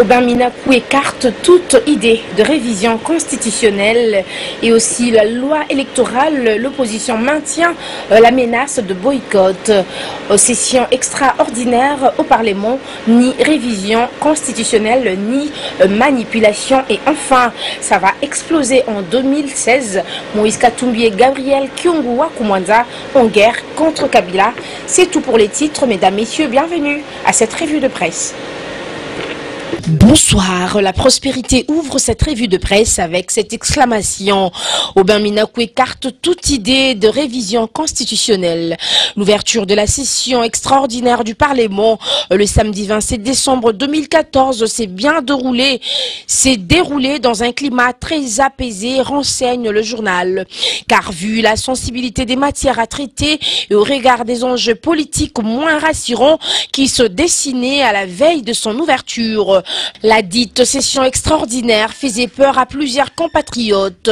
Aubin Minakou écarte toute idée de révision constitutionnelle et aussi la loi électorale. L'opposition maintient la menace de boycott. Session extraordinaire au Parlement, ni révision constitutionnelle, ni manipulation. Et enfin, ça va exploser en 2016. Moïse Katumbi et Gabriel Kyungu Kumwanza en guerre contre Kabila. C'est tout pour les titres, mesdames, messieurs, bienvenue à cette revue de presse. Bonsoir, la prospérité ouvre cette revue de presse avec cette exclamation. Aubin Minakou écarte toute idée de révision constitutionnelle. L'ouverture de la session extraordinaire du Parlement le samedi 27 décembre 2014 s'est bien déroulée. S'est déroulée dans un climat très apaisé, renseigne le journal. Car vu la sensibilité des matières à traiter et au regard des enjeux politiques moins rassurants qui se dessinaient à la veille de son ouverture, la dite session extraordinaire faisait peur à plusieurs compatriotes.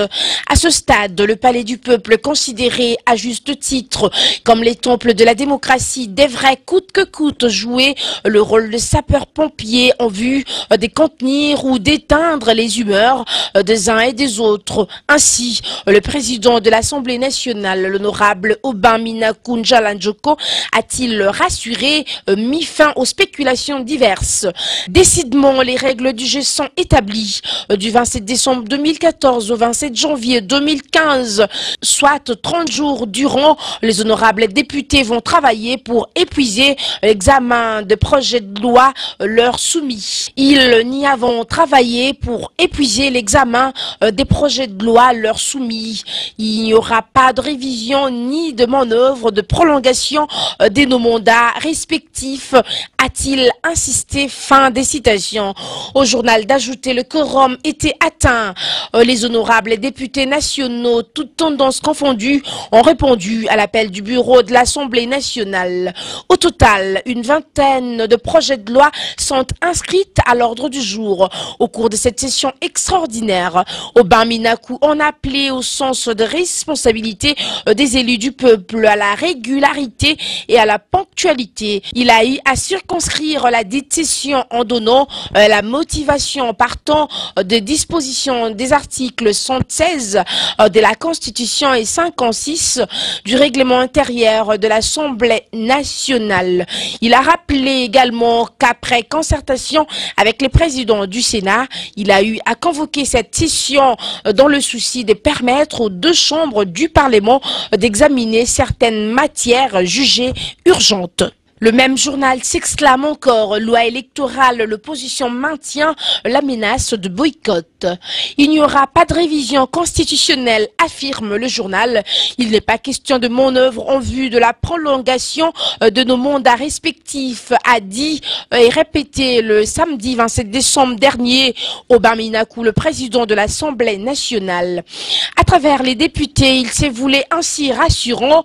À ce stade, le Palais du Peuple, considéré à juste titre comme les temples de la démocratie, devrait coûte que coûte jouer le rôle de sapeur-pompier en vue de contenir ou d'éteindre les humeurs des uns et des autres. Ainsi, le président de l'Assemblée nationale, l'honorable Aubin Minakou Njalanjoko, a-t-il rassuré, mis fin aux spéculations diverses. Décidément, les règles du jeu sont établies. Du 27 décembre 2014 au 27 janvier 2015, soit 30 jours durant, les honorables députés vont travailler pour épuiser l'examen de projets de loi leur soumis. Ils n'y avons travaillé pour épuiser l'examen des projets de loi leur soumis. Il n'y aura pas de révision ni de manœuvre de prolongation de nos mandats respectifs, a-t-il insisté. Fin des citations. Au journal d'ajouter, le quorum était atteint. Les honorables députés nationaux, toutes tendances confondues, ont répondu à l'appel du bureau de l'Assemblée nationale. Au total, une vingtaine de projets de loi sont inscrits à l'ordre du jour. Au cours de cette session extraordinaire, Aubin Minakou en a appelé au sens de responsabilité des élus du peuple, à la régularité et à la ponctualité. Il a eu à circonscrire la dite session en donnant la motivation partant des dispositions des articles 116 de la Constitution et 56 du règlement intérieur de l'Assemblée nationale. Il a rappelé également qu'après concertation avec les présidents du Sénat, il a eu à convoquer cette session dans le souci de permettre aux deux chambres du Parlement d'examiner certaines matières jugées urgentes. Le même journal s'exclame encore, loi électorale, l'opposition maintient la menace de boycott. Il n'y aura pas de révision constitutionnelle, affirme le journal. Il n'est pas question de manœuvre en vue de la prolongation de nos mandats respectifs, a dit et répété le samedi 27 décembre dernier Aubin Minakou, le président de l'Assemblée nationale. À travers les députés, il s'est voulu ainsi rassurant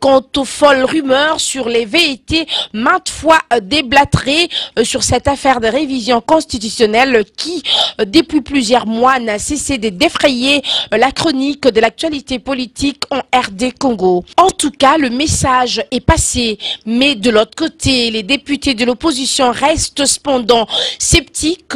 quant aux folles rumeurs sur les VT maintes fois déblatérées sur cette affaire de révision constitutionnelle qui, depuis plusieurs mois, n'a cessé de défrayer la chronique de l'actualité politique en RD Congo. En tout cas, le message est passé, mais de l'autre côté, les députés de l'opposition restent cependant sceptiques,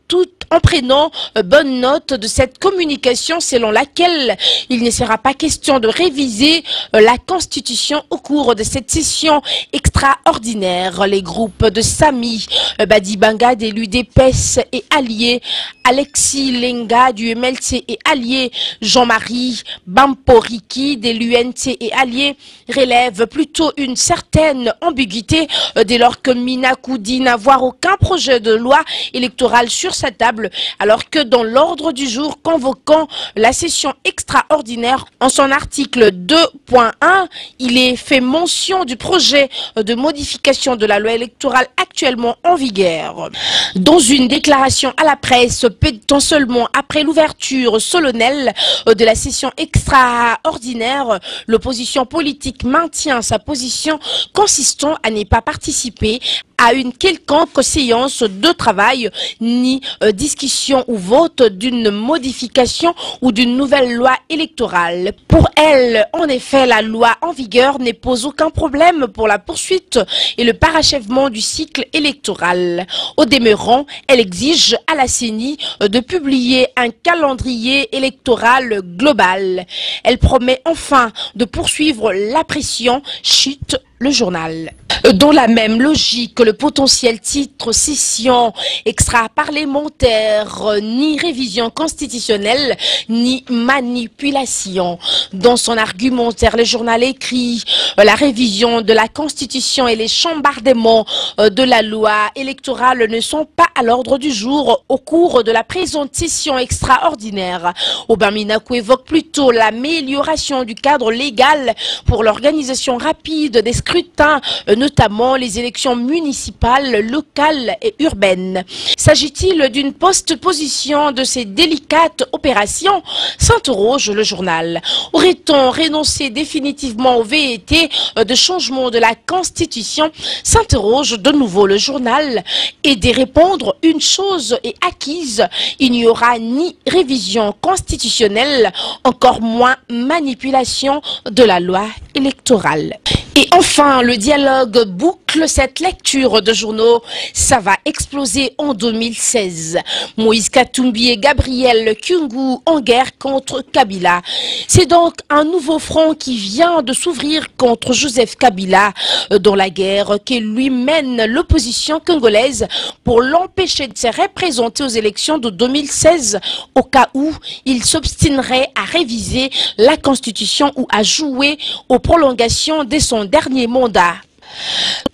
tout en prenant bonne note de cette communication selon laquelle il ne sera pas question de réviser la Constitution au cours de cette session extraordinaire. Les groupes de Sami Badibanga de l'UDPS et alliés, Alexis Lenga du MLC et alliés, Jean-Marie Bamporiki de l'UNC et alliés relèvent plutôt une certaine ambiguïté dès lors que Minakou dit n'avoir aucun projet de loi électorale sur sa table, alors que dans l'ordre du jour convoquant la session extraordinaire, en son article 2.1, il est fait mention du projet de modification de la loi électorale actuellement en vigueur. Dans une déclaration à la presse, peu de temps seulement après l'ouverture solennelle de la session extraordinaire, l'opposition politique maintient sa position consistant à ne pas participer à une quelconque séance de travail, ni discussion ou vote d'une modification ou d'une nouvelle loi électorale. Pour elle, en effet, la loi en vigueur ne pose aucun problème pour la poursuite et le parachèvement du cycle électoral. Au demeurant, elle exige à la CENI de publier un calendrier électoral global. Elle promet enfin de poursuivre la pression, chute le journal. Dans la même logique, le potentiel titre session extra-parlementaire, ni révision constitutionnelle, ni manipulation. Dans son argumentaire, le journal écrit la révision de la Constitution et les chambardements de la loi électorale ne sont pas à l'ordre du jour au cours de la présente session extraordinaire. Aubin Minakou évoque plutôt l'amélioration du cadre légal pour l'organisation rapide des scrutins, notamment les élections municipales, locales et urbaines. S'agit-il d'une post-position de ces délicates opérations? S'interroge le journal. Aurait-on renoncé définitivement au VET de changement de la Constitution? S'interroge de nouveau le journal. Et d'y répondre, une chose est acquise, il n'y aura ni révision constitutionnelle, encore moins manipulation de la loi électorale. Et enfin, le dialogue boucle cette lecture de journaux. Ça va exploser en 2016. Moïse Katumbi et Gabriel Kyungu en guerre contre Kabila. C'est donc un nouveau front qui vient de s'ouvrir contre Joseph Kabila dans la guerre que lui mène l'opposition congolaise pour l'empêcher de se représenter aux élections de 2016 au cas où il s'obstinerait à réviser la Constitution ou à jouer aux prolongations de son dernier mandat.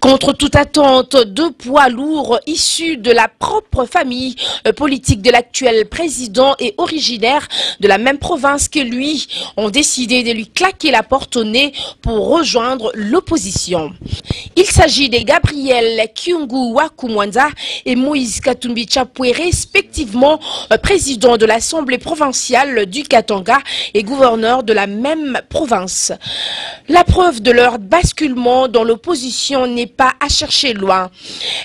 Contre toute attente, deux poids lourds issus de la propre famille politique de l'actuel président et originaire de la même province que lui ont décidé de lui claquer la porte au nez pour rejoindre l'opposition. Il s'agit de Gabriel Kyungu Wakumwanza et Moïse Katumbi Chapwe, respectivement président de l'Assemblée provinciale du Katanga et gouverneur de la même province. La preuve de leur basculement dans l'opposition n'est pas à chercher loin.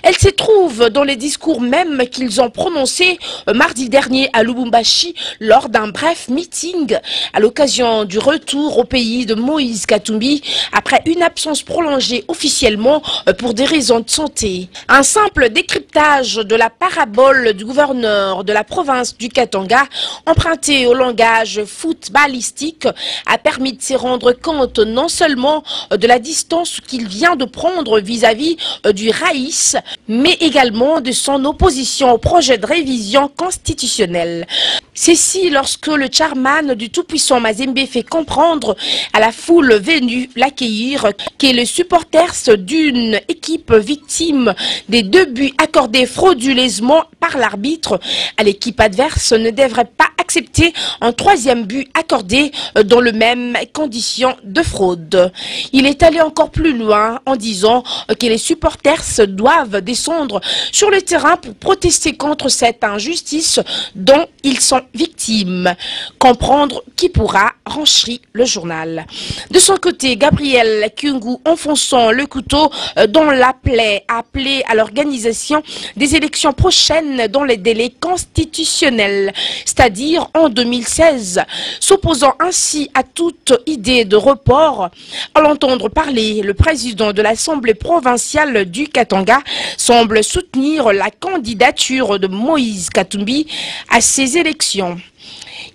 Elle se trouve dans les discours même qu'ils ont prononcés mardi dernier à Lubumbashi lors d'un bref meeting à l'occasion du retour au pays de Moïse Katumbi après une absence prolongée officiellement pour des raisons de santé. Un simple décryptage de la parabole du gouverneur de la province du Katanga emprunté au langage footballistique a permis de se rendre compte non seulement de la distance qu'il vient de prendre vis-à-vis du Raïs, mais également de son opposition au projet de révision constitutionnelle. Ceci lorsque le chairman du tout-puissant Mazembe fait comprendre à la foule venue l'accueillir que les supporters d'une équipe victime des 2 buts accordés frauduleusement par l'arbitre à l'équipe adverse ne devrait pas accepter un 3e but accordé dans les mêmes conditions de fraude. Il est allé encore plus loin en disant que les supporters doivent descendre sur le terrain pour protester contre cette injustice dont ils sont victimes. Comprendre qui pourra, renchérit le journal. De son côté, Gabriel Kyungu, enfonçant le couteau dans la plaie, a appelé à l'organisation des élections prochaines dans les délais constitutionnels, c'est-à-dire en 2016, s'opposant ainsi à toute idée de report. À l'entendre parler, le président de l'Assemblée provinciale du Katanga semble soutenir la candidature de Moïse Katumbi à ces élections.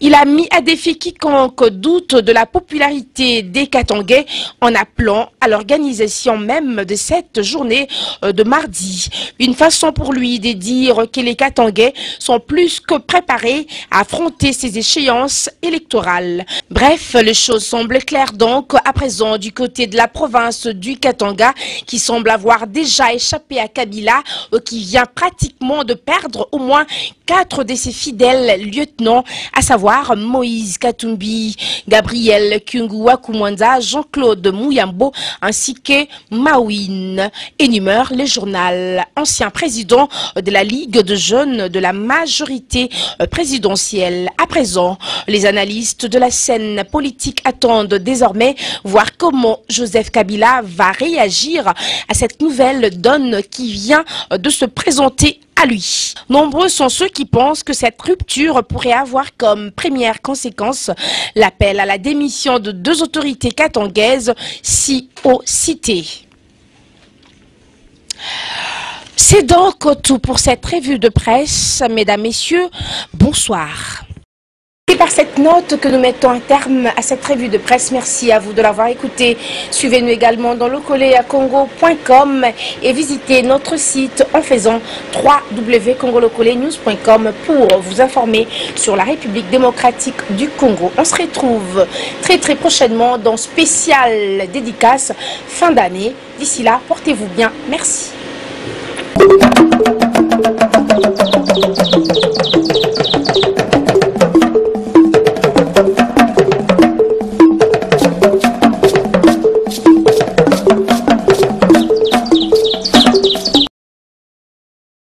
Il a mis à défi quiconque doute de la popularité des Katangais en appelant à l'organisation même de cette journée de mardi. Une façon pour lui de dire que les Katangais sont plus que préparés à affronter ces échéances électorales. Bref, les choses semblent claires donc à présent du côté de la province du Katanga qui semble avoir déjà échappé à Kabila qui vient pratiquement de perdre au moins 4 de ses fidèles lieutenants, à savoir savoir Moïse Katumbi, Gabriel Kyungu-Wakumwanza, Jean-Claude Mouyambo ainsi que Mawin, énumère le journal. Ancien président de la Ligue de jeunes de la majorité présidentielle. À présent, les analystes de la scène politique attendent désormais voir comment Joseph Kabila va réagir à cette nouvelle donne qui vient de se présenter à lui. Nombreux sont ceux qui pensent que cette rupture pourrait avoir comme première conséquence l'appel à la démission de 2 autorités katangaises si haut citées. C'est donc tout pour cette revue de presse. Mesdames, Messieurs, bonsoir. C'est par cette note que nous mettons un terme à cette revue de presse. Merci à vous de l'avoir écouté. Suivez-nous également dans locoleacongo.com et visitez notre site en faisant www.congolocolenews.com pour vous informer sur la République démocratique du Congo. On se retrouve très prochainement dans spécial dédicace fin d'année. D'ici là, portez-vous bien. Merci.